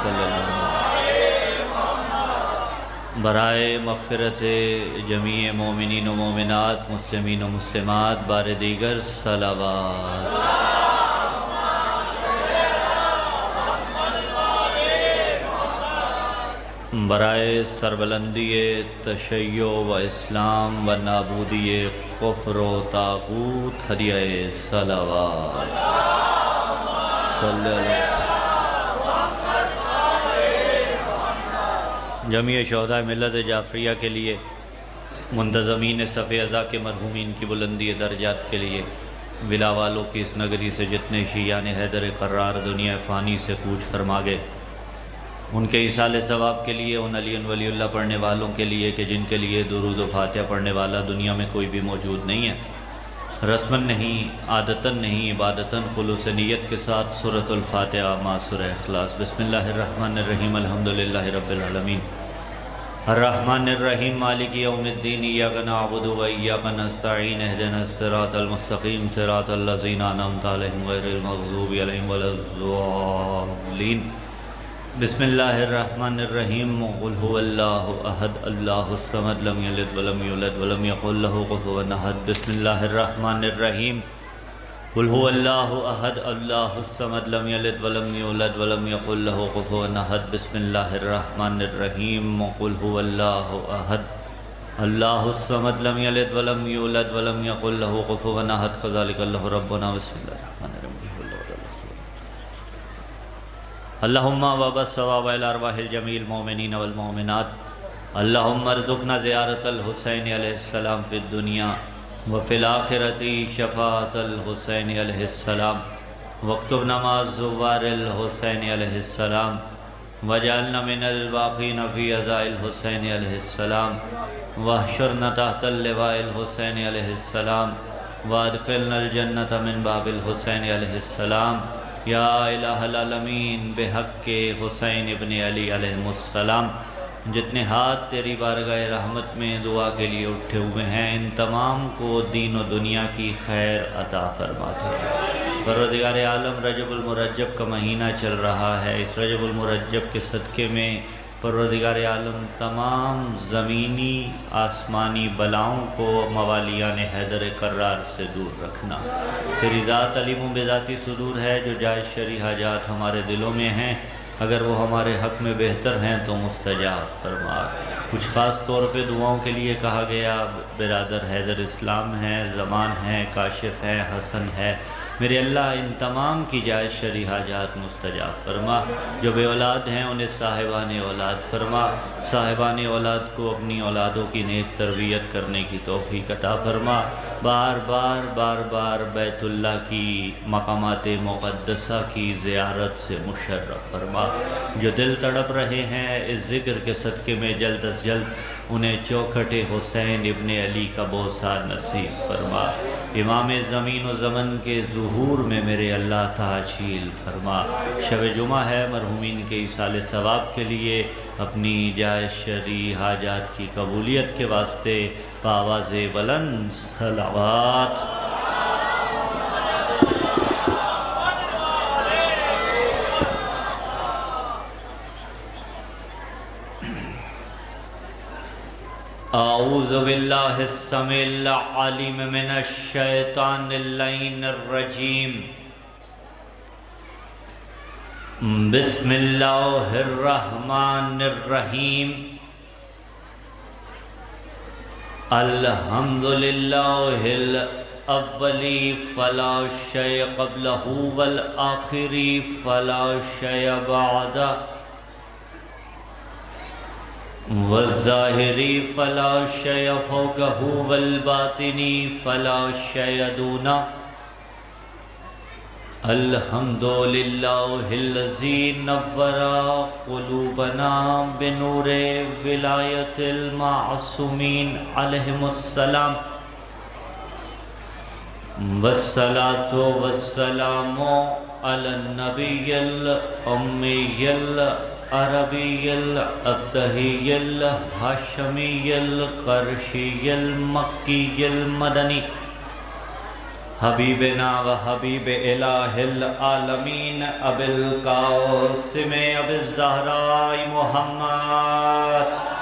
صلی اللہ برائے مغفرت جمیع مومنین و مومنات مسلمین و مسلمات بار دیگر صلوات۔ برائے سربلندی تشیع و اسلام و نابودی کفر و طاغوت ہدیہ صلوات۔ صلی اللہ جمیع شہداء ملت جعفریہ کے لیے، منتظمین صف ازا کے مرحومین کی بلندی درجات کے لیے، ولا والوں کی اس نگری سے جتنے شیعان حیدر قرار دنیا فانی سے کوچ فرما گئے، ان کے ایصال ثواب کے لیے، ان علی ولی اللہ پڑھنے والوں کے لیے کہ جن کے لیے درود و فاتحہ پڑھنے والا دنیا میں کوئی بھی موجود نہیں ہے، رسماً نہیں، عادتاً نہیں، عبادتاً خلوص نیت کے ساتھ سورۃ الفاتحہ مع سورہ اخلاص۔ بسم اللہ الرحمن الرحیم، الحمدللہ رب العالمین، الرحمن الرحیم، مالک یوم الدین، ایاک نعبد و ایاک نستعین، اہدنا الصراط المستقیم، صراط الذین انعمت علیہم غیر المغضوب علیہم ولا الضالین۔ بسم اللہ الرحمن الرحیم، قل هو اللہ احد اللہ الصمد لم یلد ولم یولد ولم یکن لہ کفوا احد۔ بسم اللہ الرحمن الرحیم، قل هو اللہ احد اللہ الصمد لم یلد ولم یولد ولم یکن لہ کفوا احد۔ بسم اللہ الرحمن الرحیم، قل هو اللہ احد اللہ الصمد لم یلد ولم یولد ولم یکن لہ کفوا احد، کذالک اللہ ربنا۔ بسم اللہ الرحمن الرحیم، اللہم وبث ثواب الی ارواح الجمیع المؤمنین والمؤمنات، اللہم ارزقنا زیارت الحسین علیہ السلام فی الدنیا وفی الآخرۃ شفاعۃ الحسین علیہ السلام، واکتبنا مع زوار الحسین علیہ السلام، واجعلنا من الباقین فی عزاء الحسین علیہ السلام، واحشرنا تحت اللواء الحسین علیہ السلام، وادخلنا الجنۃ من باب الحسین علیہ السلام، یا الہ العالمین بحق حسین ابن علی علیہ السلام۔ جتنے ہاتھ تیری بارگاہ رحمت میں دعا کے لیے اٹھے ہوئے ہیں، ان تمام کو دین و دنیا کی خیر عطا فرما دے۔ پروردگار عالم، رجب المرجب کا مہینہ چل رہا ہے، اس رجب المرجب کے صدقے میں پروردگار عالم تمام زمینی آسمانی بلاؤں کو موالیان حیدر قرار سے دور رکھنا۔ تیری ذات علیم بذاتی صدور ہے، جو جائز شرعی حاجات ہمارے دلوں میں ہیں، اگر وہ ہمارے حق میں بہتر ہیں تو مستجاب فرما۔ کچھ خاص طور پہ دعاؤں کے لیے کہا گیا، برادر حیدر اسلام ہے، زمان ہے، کاشف ہے، حسن ہے، میرے اللہ ان تمام کی جائز شرعی حاجات مستجاب فرما۔ جو بے اولاد ہیں انہیں صاحبان اولاد فرما، صاحبان اولاد کو اپنی اولادوں کی نیک تربیت کرنے کی توفیق عطا فرما۔ بار بار بیت اللہ کی مقامات مقدسہ کی زیارت سے مشرف فرما۔ جو دل تڑپ رہے ہیں اس ذکر کے صدقے میں، جلد از جلد انہیں چوکھٹ حسین ابن علی کا بوسہ نصیب فرما۔ امام زمین و زمن کے ظہور میں میرے اللہ تحصیل فرما۔ شب جمعہ ہے، مرحومین کے ایصال ثواب کے لیے اپنی جائز شرعی حاجات کی قبولیت کے واسطے بآواز بلند صلوات۔ اعوذ باللہ السمیع العلیم من الشیطان اللعین الرجیم، بسم اللہ الرحمن الرحیم، الحمدللہ الاولی فلا شیء قبلہ والآخری فلا شیء بعدہ، والظاہری فلا شیء فوقہ والباطنی فلا شیء دونہ، الحمدللہ الذی نور قلوبنا بنور ولایت المعصومین علیہم السلام، والصلاة والسلام علی النبی الامی العربی الابتہی الہاشمی القرشی المکی المدنی، حبیبنا و حبیب الہ العالمین ابی القاسم ابی الزہراء محمد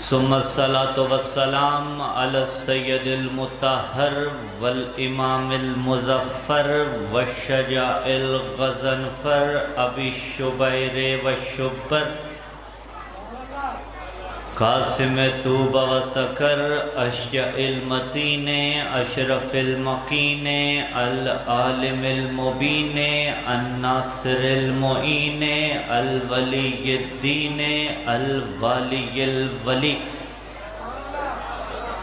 ثم الصلاة والسلام علی السید المطہر والامام المظفر والشجاع الغضنفر ابی الشبیر والشبر قاسم طوبہ و سکر اشجع المتین اشرف المقین العالم المبین الناصر المعین الولی الدین الوالی الولی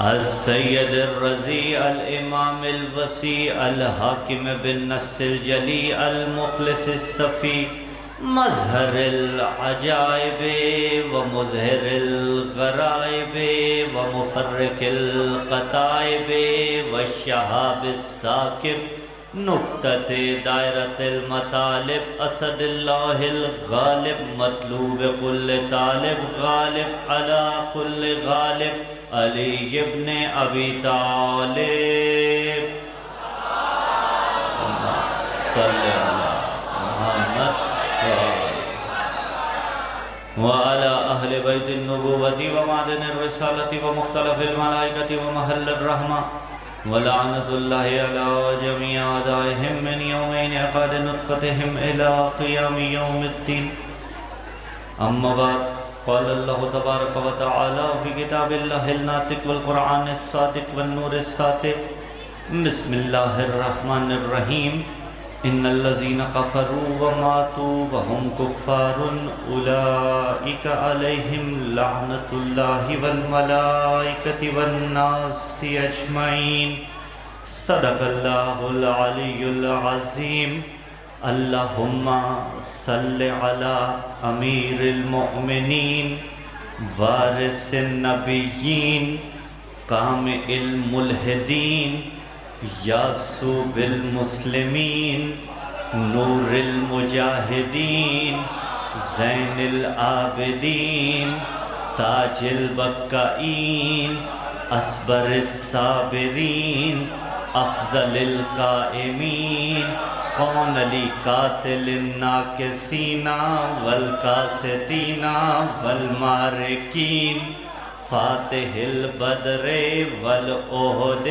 السید الرضی الامام الوسیع الحاکم بالنص الجلی المخلص الصفی مظہر العجائب و مظہر الغرائب و مفرق القطائب و شہاب الساکب نقطۃ دائرۃ المطالب اسد اللہ الغالب مطلوب کل طالب غالب علی کل غالب علی ابن ابی طالب صلی اللہ محمد وعلى أهل بيت النبوة ومعدن الرسالة ومختلف الملائكة ومحل الرحمة ولعنة الله على جميع أعدائهم من يومين عقد نطفتهم إلى قيام يوم الدين أما بعد قال الله تبارك وتعالى في كتاب الله الناطق والقرآن الصادق والنور الساطع بسم الله الرحمن الرحيم ان الذين كفروا وماتوا وهم كفار اولئك عليهم لعنة الله والملائكة والناس اجمعين صدق الله العلي العظيم اللهم صل على امير المؤمنين وارث النبيين قامع الملحدين یاسوب المسلمین نور المجاہدین زین العابدین تاج البقائین اصبر الصابرین افضل القائمین کون علی قاتل الناکسین والقاسطین والمارکین فاتح البدر والأحد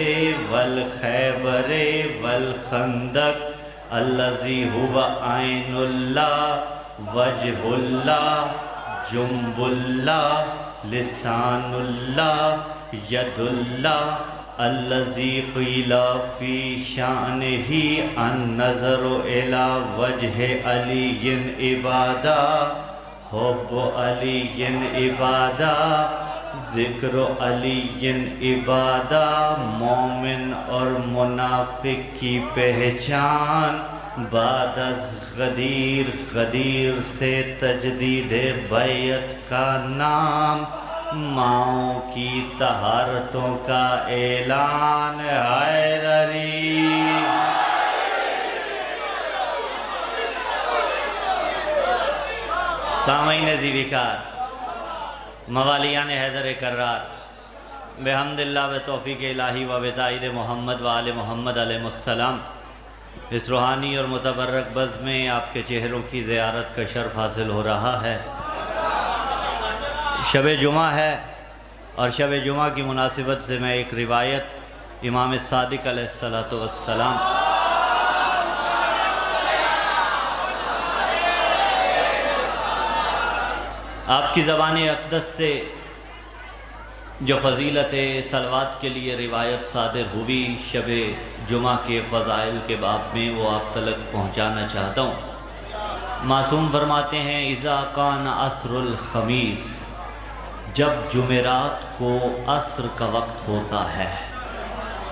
والخیبر والخندق الذي هو عین اللہ وجہ اللہ جنب اللہ لسان اللہ ید اللہ الذي قیل فی شانہ النظر الی وجہ علی عبادہ حب علی عبادہ ذکر علی عبادہ مومن اور منافق کی پہچان بعد از غدیر غدیر سے تجدید بیعت کا نام ماؤں کی طہارتوں کا اعلان حیدری سامعین ذیوکار موالیان حیدر کرار بحمد اللہ بتوفیق الہی و بتائید محمد و آل محمد علیہ السلام اس روحانی اور متبرک بزم میں آپ کے چہروں کی زیارت کا شرف حاصل ہو رہا ہے شب جمعہ ہے اور شب جمعہ کی مناسبت سے میں ایک روایت امام صادق علیہ السلام آپ کی زبان اقدس سے جو فضیلت صلوات کے لیے روایت صادر ہوئی شب جمعہ کے فضائل کے باب میں وہ آپ تلک پہنچانا چاہتا ہوں معصوم فرماتے ہیں اذا کان عصر الخمیس جب جمعرات کو عصر کا وقت ہوتا ہے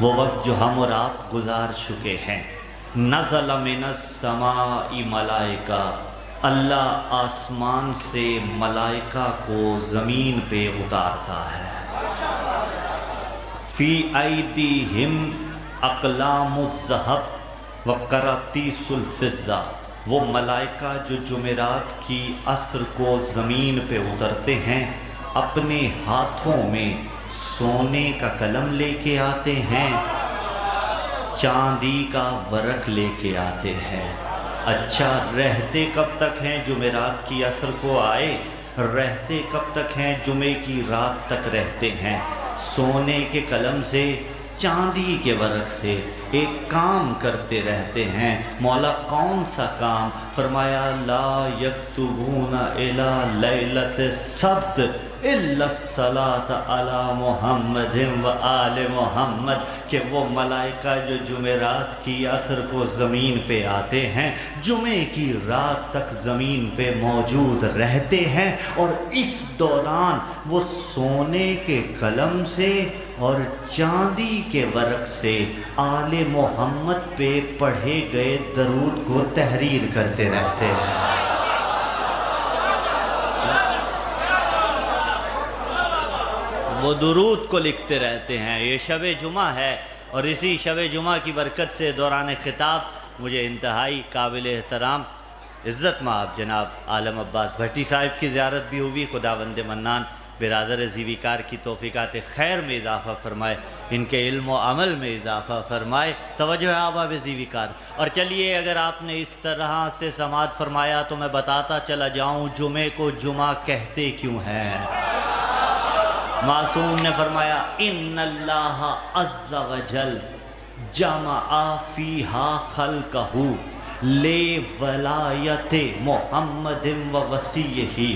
وہ وقت جو ہم اور آپ گزار چکے ہیں نزل من السماء ملائکہ اللہ آسمان سے ملائکہ کو زمین پہ اتارتا ہے فی ایدیہم اقلام الذہب و قراطیس الفضہ وہ ملائکہ جو جمعرات کی عصر کو زمین پہ اترتے ہیں اپنے ہاتھوں میں سونے کا قلم لے کے آتے ہیں، چاندی کا ورق لے کے آتے ہیں۔ اچھا رہتے کب تک ہیں؟ جمعرات کی عصر کو آئے، رہتے کب تک ہیں؟ جمعے کی رات تک رہتے ہیں۔ سونے کے قلم سے، چاندی کے ورق سے ایک کام کرتے رہتے ہیں۔ مولا کون سا کام؟ فرمایا لا یکتبون الی لیلۃ السبت الا الصلاۃ علی محمد و آل محمد، کہ وہ ملائکہ جو جمعرات کی عصر کو زمین پہ آتے ہیں، جمعے کی رات تک زمین پہ موجود رہتے ہیں، اور اس دوران وہ سونے کے قلم سے اور چاندی کے ورق سے آل محمد پہ پڑھے گئے درود کو تحریر کرتے رہتے ہیں۔ وہ درود کو لکھتے رہتے ہیں۔ یہ شب جمعہ ہے، اور اسی شب جمعہ کی برکت سے دوران خطاب مجھے انتہائی قابل احترام عزت مآب جناب عالم عباس بھٹی صاحب کی زیارت بھی ہوئی۔ خداوند منان برادر زیویکار کی توفیقات خیر میں اضافہ فرمائے، ان کے علم و عمل میں اضافہ فرمائے۔ توجہ ہے احباب زیویکار۔ اور چلیے، اگر آپ نے اس طرح سے سماعت فرمایا تو میں بتاتا چلا جاؤں جمعے کو جمعہ کہتے کیوں ہیں۔ معصوم نے فرمایا ان اللہ عز وجل جمع فیہا خلقہ لے ولایت محمد و وصیہ،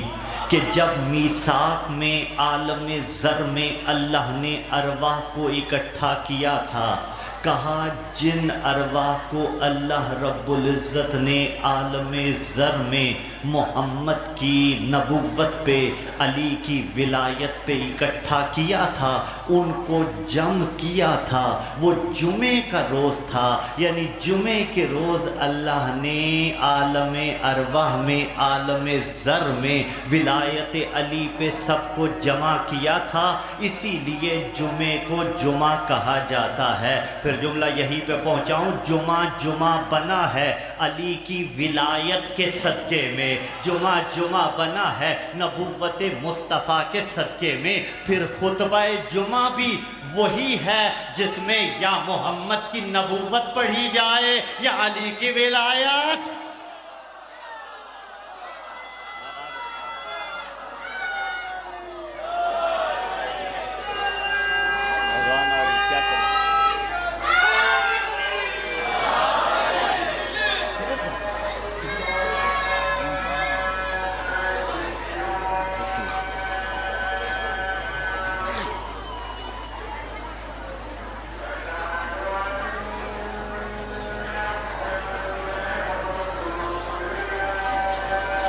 کہ جب میثاق میں عالم ذر میں اللہ نے ارواح کو اکٹھا کیا تھا، کہا جن ارواح کو اللہ رب العزت نے عالم ذر میں محمد کی نبوت پہ، علی کی ولایت پہ اکٹھا کیا تھا، ان کو جمع کیا تھا، وہ جمعے کا روز تھا، یعنی جمعے کے روز اللہ نے عالم ارواح میں، عالم ذر میں ولایت علی پہ سب کو جمع کیا تھا، اسی لیے جمعے کو جمعہ کہا جاتا ہے۔ پھر جملہ یہی پہ پہنچاؤں، جمعہ جمعہ بنا ہے علی کی ولایت کے صدقے میں، جمعہ جمعہ بنا ہے نبوت مصطفیٰ کے صدقے میں۔ پھر خطبہ جمعہ بھی وہی ہے جس میں یا محمد کی نبوت پڑھی جائے یا علی کی ولایت۔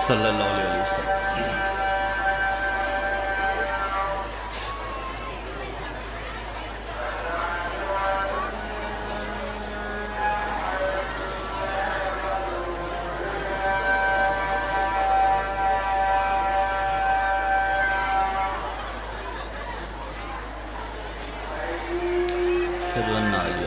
صلی اللہ علیہ وسلم۔ اشہدو ان علی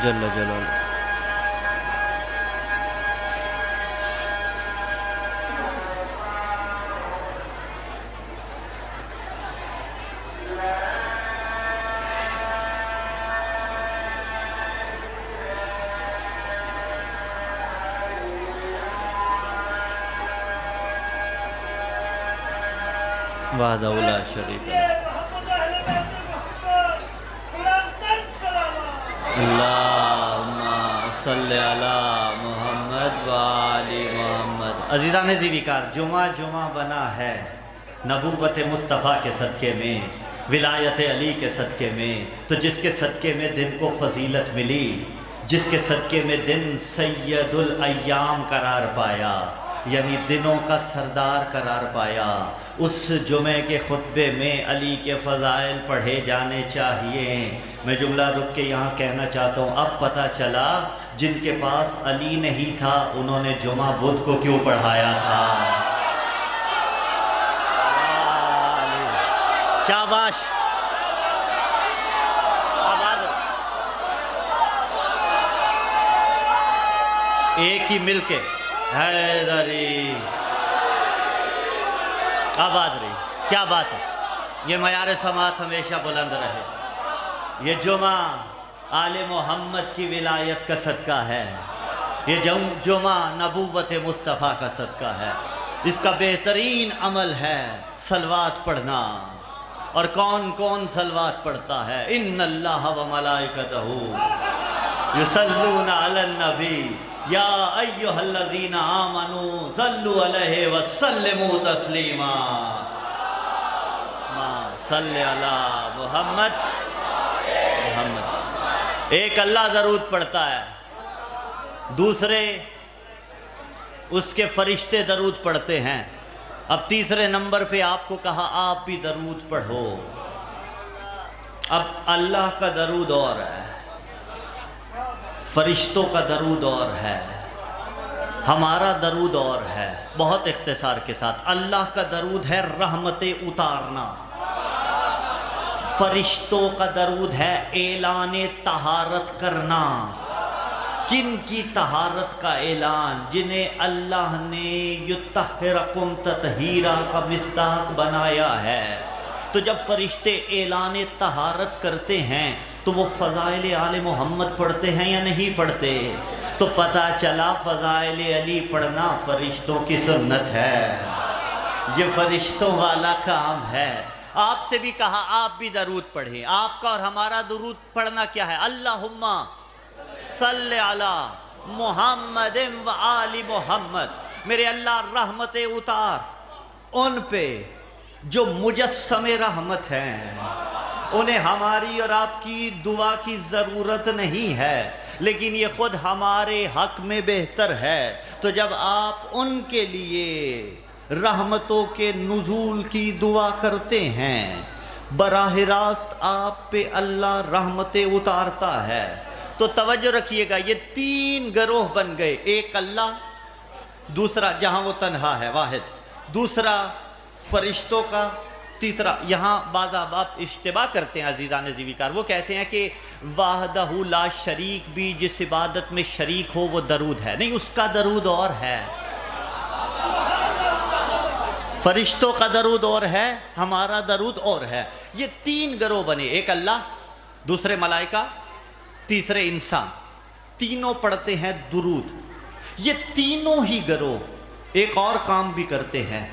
جل جلالہ۔ وحدہ لا شریک لہ۔ اللہم صلی علی محمد و آل محمد۔ عزیزان زیویکار، جمعہ بنا ہے نبوت مصطفیٰ کے صدقے میں، ولایت علی کے صدقے میں، تو جس کے صدقے میں دن کو فضیلت ملی، جس کے صدقے میں دن سید الایام قرار پایا، یعنی دنوں کا سردار قرار پایا، اس جمعے کے خطبے میں علی کے فضائل پڑھے جانے چاہیے۔ میں جملہ رک کے یہاں کہنا چاہتا ہوں، اب پتہ چلا جن کے پاس علی نہیں تھا انہوں نے جمعہ بدھ کو کیوں پڑھایا تھا۔ شاباش، ایک ہی مل کے حیدری آباد رہی۔ کیا بات ہے، یہ معیار سماعت ہمیشہ بلند رہے۔ یہ جمعہ آل محمد کی ولایت کا صدقہ ہے، یہ جمعہ نبوت مصطفیٰ کا صدقہ ہے۔ اس کا بہترین عمل ہے صلوات پڑھنا، اور کون کون صلوات پڑھتا ہے؟ ان اللہ و ملائکتہ یصلون علی النبی یا ایہا الذین آمنوا صلوا علیہ وسلموا تسلیما۔ صلی علی محمد۔ ایک اللہ درود پڑھتا ہے، دوسرے اس کے فرشتے درود پڑھتے ہیں، اب تیسرے نمبر پہ آپ کو کہا آپ بھی درود پڑھو۔ اب اللہ کا درود اور ہے، فرشتوں کا درود اور ہے، ہمارا درود اور ہے۔ بہت اختصار کے ساتھ، اللہ کا درود ہے رحمتیں اتارنا، فرشتوں کا درود ہے اعلان طہارت کرنا۔ کن کی طہارت کا اعلان؟ جنہیں اللہ نے یطہرکم تطہیرا کا مصداق بنایا ہے۔ تو جب فرشتے اعلان طہارت کرتے ہیں تو وہ فضائل آل محمد پڑھتے ہیں یا نہیں پڑھتے؟ تو پتہ چلا فضائل علی پڑھنا فرشتوں کی سنت ہے، یہ فرشتوں والا کام ہے۔ آپ سے بھی کہا آپ بھی درود پڑھیں۔ آپ کا اور ہمارا درود پڑھنا کیا ہے؟ اللہم صلی علی محمد و آل محمد۔ میرے اللہ رحمت اتار ان پہ جو مجسم رحمت ہیں، انہیں ہماری اور آپ کی دعا کی ضرورت نہیں ہے، لیکن یہ خود ہمارے حق میں بہتر ہے۔ تو جب آپ ان کے لیے رحمتوں کے نزول کی دعا کرتے ہیں، براہ راست آپ پہ اللہ رحمتیں اتارتا ہے۔ تو توجہ رکھیے گا، یہ تین گروہ بن گئے، ایک اللہ، دوسرا جہاں وہ تنہا ہے واحد، دوسرا فرشتوں کا، تیسرا یہاں بعض احباب اشتباہ کرتے ہیں عزیزان زیویکار، وہ کہتے ہیں کہ وحدہ لا شریک بھی جس عبادت میں شریک ہو وہ درود ہے۔ نہیں، اس کا درود اور ہے، فرشتوں کا درود اور ہے، ہمارا درود اور ہے۔ یہ تین گروہ بنے، ایک اللہ، دوسرے ملائکہ، تیسرے انسان، تینوں پڑھتے ہیں درود۔ یہ تینوں ہی گروہ ایک اور کام بھی کرتے ہیں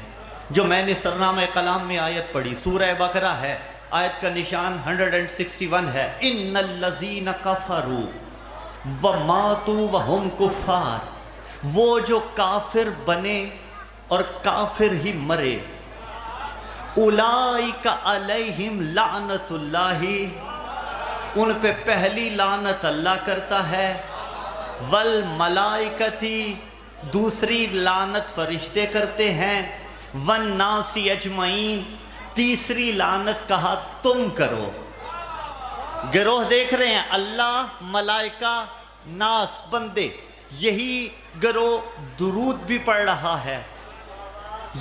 جو میں نے سرنامہ کلام میں آیت پڑھی، سورہ بقرہ ہے، آیت کا نشان 161 ہے، ان الذین کفروا وماتوا وہم کفار۔ وہ جو کافر بنے اور کافر ہی مرے، اولئک علیہم لعنت اللہ، ان پہ پہلی لعنت اللہ کرتا ہے، والملائکتی، دوسری لعنت فرشتے کرتے ہیں، والناس اجمعین، تیسری لعنت کہا تم کرو۔ گروہ دیکھ رہے ہیں، اللہ، ملائکہ، ناس، بندے، یہی گروہ درود بھی پڑھ رہا ہے،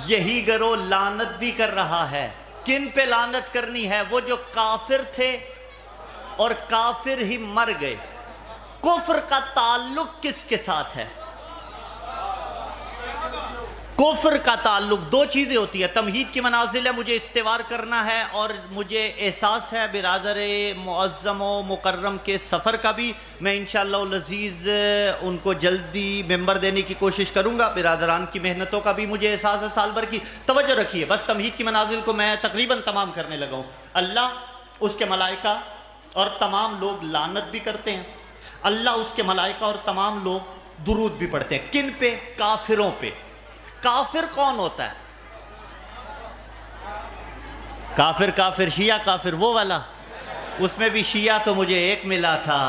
یہی گروہ لعنت بھی کر رہا ہے۔ کن پہ لعنت کرنی ہے؟ وہ جو کافر تھے اور کافر ہی مر گئے۔ کفر کا تعلق کس کے ساتھ ہے؟ کفر کا تعلق دو چیزیں ہوتی ہے، تمہید کی منازل ہے، مجھے استوار کرنا ہے، اور مجھے احساس ہے برادر معظم و مکرم کے سفر کا بھی، میں انشاءاللہ العزیز ان کو جلدی ممبر دینے کی کوشش کروں گا۔ برادران کی محنتوں کا بھی مجھے احساس ہے سال بھر کی۔ توجہ رکھیے، بس تمہید کی منازل کو میں تقریباً تمام کرنے لگا ہوں۔ اللہ، اس کے ملائکہ اور تمام لوگ لعنت بھی کرتے ہیں، اللہ اس کے ملائکہ اور تمام لوگ درود بھی پڑھتے ہیں. کن پہ؟ کافروں پہ. کافر کون ہوتا ہے؟ کافر کافر شیعہ کافر وہ والا؟ اس میں بھی شیعہ تو مجھے ایک ملا تھا،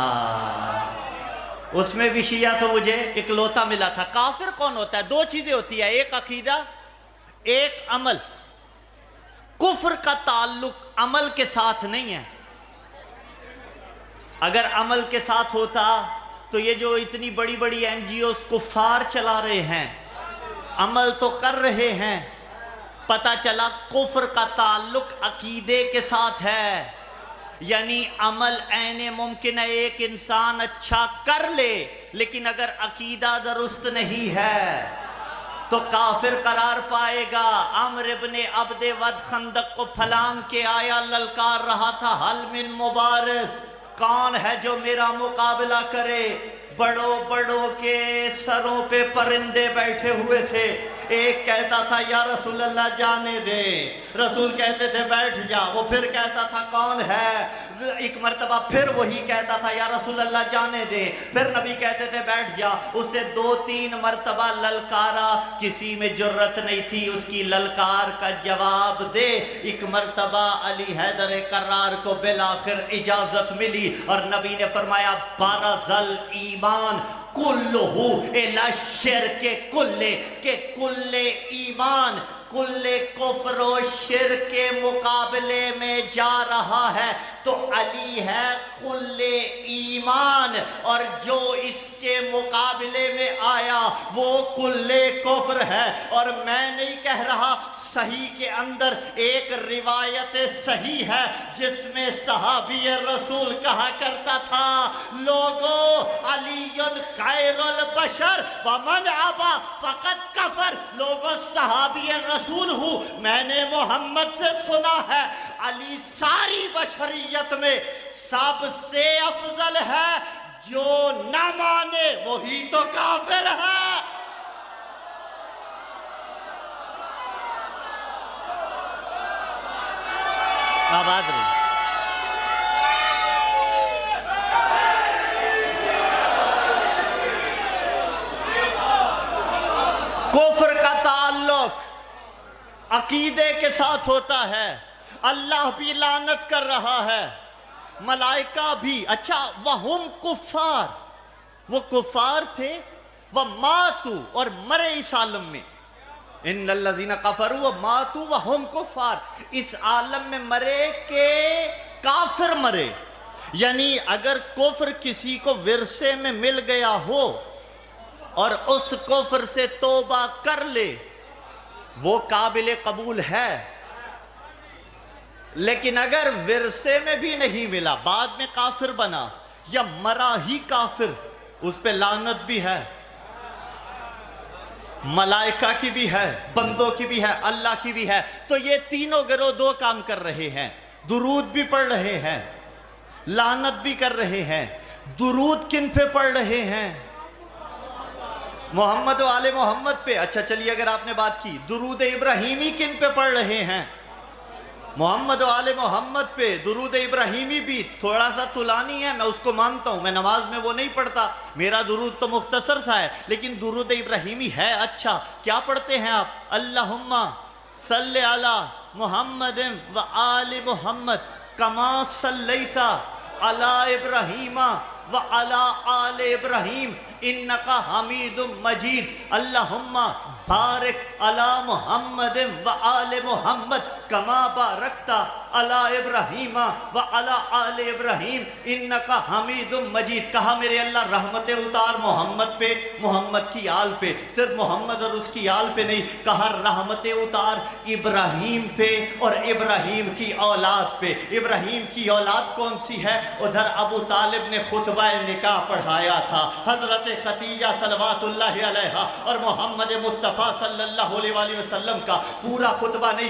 اس میں بھی شیعہ تو مجھے اکلوتا ملا تھا. کافر کون ہوتا ہے؟ دو چیزیں ہوتی ہیں، ایک عقیدہ ایک عمل. کفر کا تعلق عمل کے ساتھ نہیں ہے. اگر عمل کے ساتھ ہوتا تو یہ جو اتنی بڑی بڑی این جی اوز کفار چلا رہے ہیں، عمل تو کر رہے ہیں. پتہ چلا کفر کا تعلق عقیدے کے ساتھ ہے. یعنی عمل عین ممکن ہے ایک انسان اچھا کر لے، لیکن اگر عقیدہ درست نہیں ہے تو کافر قرار پائے گا. عمرو ابن عبد ود خندق کو پھلانگ کے آیا، للکار رہا تھا، حل من مبارز، کون ہے جو میرا مقابلہ کرے؟ بڑوں بڑوں کے سروں پہ پرندے بیٹھے ہوئے تھے. ایک کہتا تھا یا رسول اللہ جانے دے، رسول کہتے تھے بیٹھ جا. وہ پھر کہتا تھا کون ہے؟ ایک مرتبہ پھر وہی کہتا تھا یا رسول اللہ جانے دے. پھر نبی کہتے تھے بیٹھ جا. اس نے 2-3 مرتبہ للکارا، کسی میں جرت نہیں تھی اس کی للکار کا جواب دے. ایک مرتبہ علی حیدر کرار کو بالآخر اجازت ملی اور نبی نے فرمایا بارز الایمان کلہ الی الشرک کلہ، کہ کل ایمان کل کفر و شرک کے مقابلے میں جا رہا ہے. تو علی ہے کل ایمان، اور جو اس کے مقابلے میں آیا وہ کل کفر ہے. اور میں نہیں کہہ رہا، صحیح کے اندر ایک روایت صحیح ہے جس میں صحابی رسول کہا کرتا تھا لوگو علی خیر البشر ومن ابا فقط کفر. لوگو صحابی رسول ہوں، میں نے محمد سے سنا ہے علی ساری بشریت میں سب سے افضل ہے، جو نہ مانے وہی تو کافر ہے. آباد رہی. کفر کا تعلق عقیدے کے ساتھ ہوتا ہے. اللہ بھی لعنت کر رہا ہے، ملائکہ بھی. اچھا وَهُمْ کفار، وہ کفار تھے، وَمَاتُوا، اور مرے اس عالم میں. ان الذین کفروا وماتوا وهم کفار، اس عالم میں مرے کہ کافر مرے. یعنی اگر کفر کسی کو ورثے میں مل گیا ہو اور اس کفر سے توبہ کر لے وہ قابل قبول ہے. لیکن اگر ورثے میں بھی نہیں ملا، بعد میں کافر بنا یا مرا ہی کافر، اس پہ لعنت بھی ہے، ملائکہ کی بھی ہے، بندوں کی بھی ہے، اللہ کی بھی ہے. تو یہ تینوں گروہ دو کام کر رہے ہیں، درود بھی پڑھ رہے ہیں، لعنت بھی کر رہے ہیں. درود کن پہ پڑھ رہے ہیں؟ محمد و آل محمد پہ. اچھا چلیے، اگر آپ نے بات کی درود ابراہیمی کن پہ پڑھ رہے ہیں؟ محمد و آل محمد پہ. درود ابراہیمی بھی تھوڑا سا طولانی ہے، میں اس کو مانتا ہوں، میں نماز میں وہ نہیں پڑھتا، میرا درود تو مختصر سا ہے، لیکن درود ابراہیمی ہے اچھا. کیا پڑھتے ہیں آپ؟ اللہم صلی علی محمد و آل محمد کما صلیت علی ابراہیم و علی آل ابراہیم انکا حمید مجید. اللہم بارک علی محمد و آل محمد کما بارکت علی ابراہیم و علی آل ابراہیم انکا حمید مجید. کہا میرے اللہ رحمتیں اتار محمد پہ، محمد کی آل پہ، صرف محمد اور اس کی آل پہ نہیں، کہا رحمتیں اتار ابراہیم پہ اور ابراہیم کی اولاد پہ. ابراہیم کی اولاد کون سی ہے؟ ادھر ابو طالب نے خطبہ نکاح پڑھایا تھا، حضرت خدیجہ صلوات اللہ علیہا اور محمد مصطفیٰ صلی اللہ علیہ وسلم کا پورا خطبہ نہیں،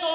2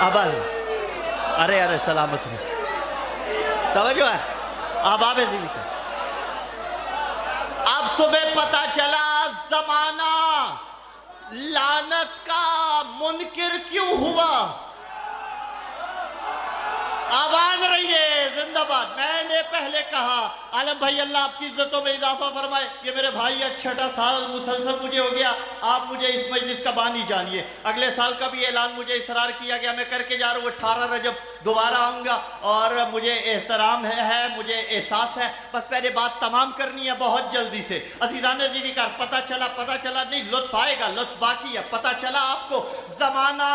ابل ارے ارے سلامت ہو توجہ ہے اب آپ ذکر کر اب تمہیں پتا چلا زمانہ لعنت کا منکر کیوں ہوا آواز رہی ہے زندہ باد میں نے پہلے کہا عالم بھائی اللہ آپ کی عزتوں میں اضافہ فرمائے یہ میرے بھائی 6 سال مسلسل مجھے ہو گیا آپ مجھے اس مجلس کا بانی جانیے اگلے سال کا بھی اعلان مجھے اصرار کیا گیا میں کر کے جا رہا ہوں 18 رجب دوبارہ آؤں گا اور مجھے احترام ہے مجھے احساس ہے بس پہلے بات تمام کرنی ہے بہت جلدی سے عزیزان ذکر پتہ چلا نہیں لطف آئے گا لطف باقی ہے پتہ چلا آپ کو زمانہ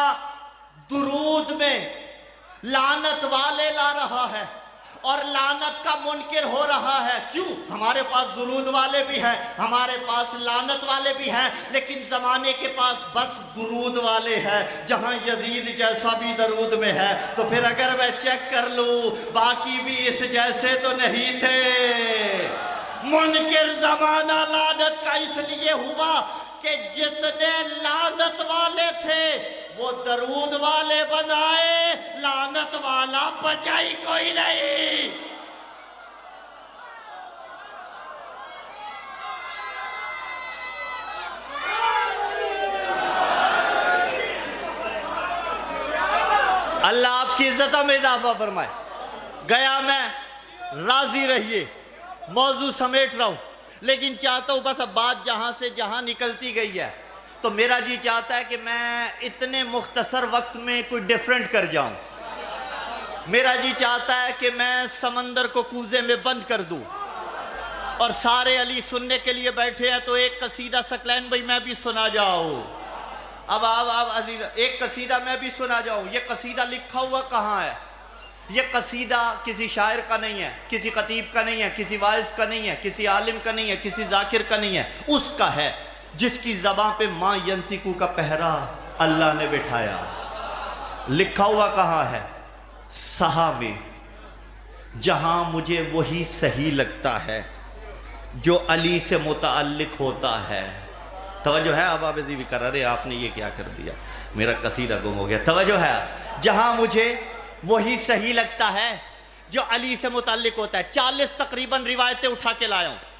درود میں لعنت والے لا رہا ہے اور لعنت کا منکر ہو رہا ہے کیوں ہمارے پاس درود والے بھی ہیں ہمارے پاس لعنت والے بھی ہیں لیکن زمانے کے پاس بس درود والے ہیں جہاں یزید جیسا بھی درود میں ہے تو پھر اگر میں چیک کر لوں باقی بھی اس جیسے تو نہیں تھے منکر زمانہ لعنت کا اس لیے ہوا کہ جتنے لعنت والے تھے وہ درود والے بنائے لعنت والا بچا ہی کوئی نہیں اللہ آپ کی عزتوں میں اضافہ فرمائے گیا میں راضی رہیے موضوع سمیٹ رہا ہوں لیکن چاہتا ہوں بس اب بات جہاں سے جہاں نکلتی گئی ہے تو میرا جی چاہتا ہے کہ میں اتنے مختصر وقت میں کوئی ڈیفرنٹ کر جاؤں میرا جی چاہتا ہے کہ میں سمندر کو کوزے میں بند کر دوں اور سارے علی سننے کے لیے بیٹھے ہیں تو ایک قصیدہ سکلین بھائی میں بھی سنا جاؤں اب عزیز ایک قصیدہ میں بھی سنا جاؤں یہ قصیدہ لکھا ہوا کہاں ہے یہ قصیدہ کسی شاعر کا نہیں ہے کسی خطیب کا نہیں ہے کسی واعظ کا نہیں ہے کسی عالم کا نہیں ہے کسی ذاکر کا نہیں ہے اس کا ہے جس کی زبان پہ ماں ینتقو کا پہرا اللہ نے بٹھایا لکھا ہوا کہاں ہے سہا میں جہاں مجھے وہی صحیح لگتا ہے جو علی سے متعلق ہوتا ہے توجہ ہے اب آبزی بھی کر رہے آپ نے یہ کیا کر دیا میرا قصیدہ گم ہو گیا توجہ ہے جہاں مجھے وہی صحیح لگتا ہے جو علی سے متعلق ہوتا ہے 40 تقریباً روایتیں اٹھا کے لایا ہوں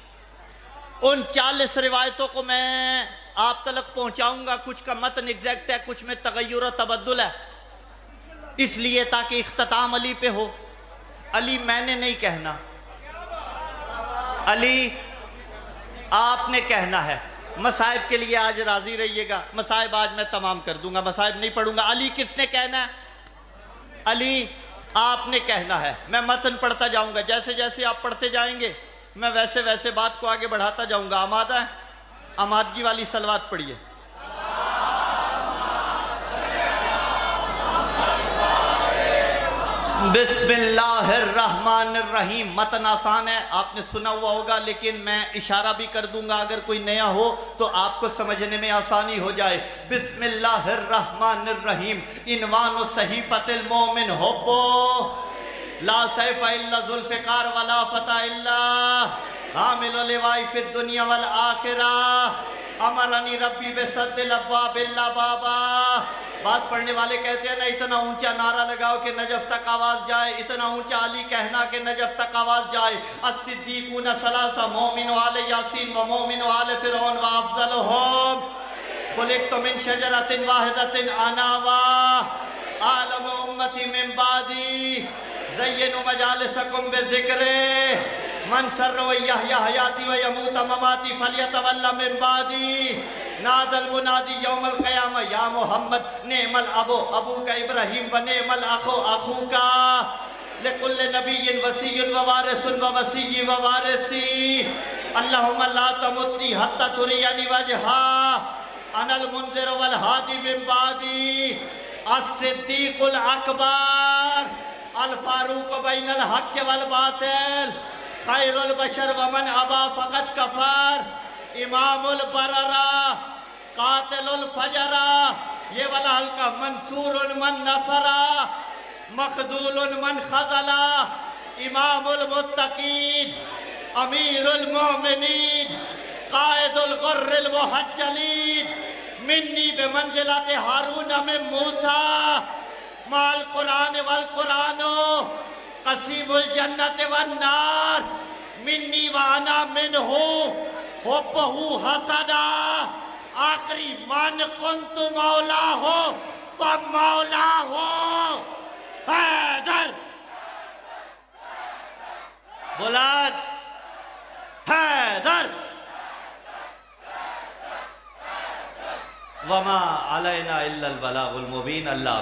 ان 40 روایتوں کو میں آپ تلک پہنچاؤں گا کچھ کا متن ایگزیکٹ ہے کچھ میں تغیر و تبدل ہے اس لیے تاکہ اختتام علی پہ ہو علی میں نے نہیں کہنا علی آپ نے کہنا ہے مصائب کے لیے آج راضی رہیے گا مصائب آج میں تمام کر دوں گا مصائب نہیں پڑھوں گا علی کس نے کہنا ہے علی آپ نے کہنا ہے میں متن پڑھتا جاؤں گا جیسے جیسے آپ پڑھتے جائیں گے میں ویسے ویسے بات کو آگے بڑھاتا جاؤں گا آمادہ ہے آمادگی والی صلوات پڑھیے بسم اللہ الرحمن الرحیم متن آسان ہے آپ نے سنا ہوا ہوگا لیکن میں اشارہ بھی کر دوں گا اگر کوئی نیا ہو تو آپ کو سمجھنے میں آسانی ہو جائے بسم اللہ الرحمن الرحیم عنوان صحیفۃ المومن حبو لا سیف الا ذوالفقار ولا فتح الا حامل لواء فی الدنیا والآخرہ امرنی ربی بسد الابواب الا بابا بات پڑھنے والے کہتے ہیں نا اتنا اونچا نعرہ لگاؤ کہ نجف تک آواز جائے اتنا اونچا علی کہنا کہ نجف تک آواز جائے الصدیقون ثلاثہ مومن آل یاسین و مومن آل فرعون و افضلہم خلقت من شجرۃ واحدۃ انا و عالم امتی من بعدی زینوا مجالسکم بذکر من سر و یحیی حیاتی و یموت مماتی فلیتولی من بعدی نادى المنادی یوم القیامہ یا محمد نعم الابو ابو کا ابراہیم و نعم الاخو اخو کا لکل نبی وسیع و وارث و وسیع و وارثی اللہم لا تمتی حتی ترینی وجہا انا المنذر والہادی من بعدی الصدیق الاکبر الفاروق بین الحق والباطل خیر البشر ومن ابا فقط کفر امام البررہ قاتل الفجرہ یہ والا حلقہ منصور من نصرہ مخذول من خزلہ امام المتقین امیر المؤمنین قائد الغر المحجلین منی بمنزلت ہارون من موسیٰ مال قرآن والقرآن قسیم الجنت والنار منی وانا منہ حبہ حسدا آخری من کنت مولا ہو فمولا ہو حیدر بلند حیدر وما علینا الا البلاغ المبین. اللہ